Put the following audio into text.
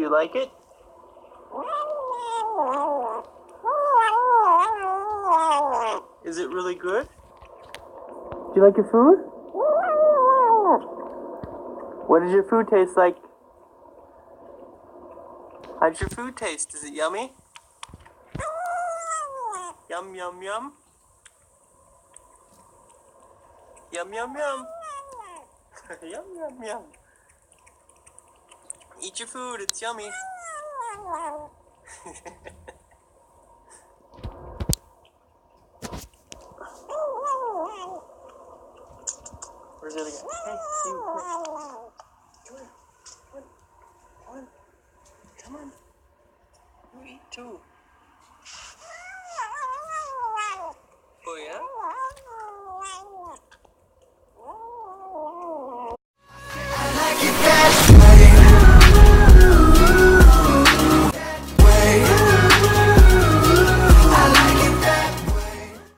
you like it? Is it really good? Do you like your food? What does your food taste like? How's your food taste? Is it yummy? Yum, yum, yum. Yum, yum, yum. Yum, yum, yum. Eat your food, it's yummy. Where's the other guy? Hey, you, come on. Come on. Come on. You eat too.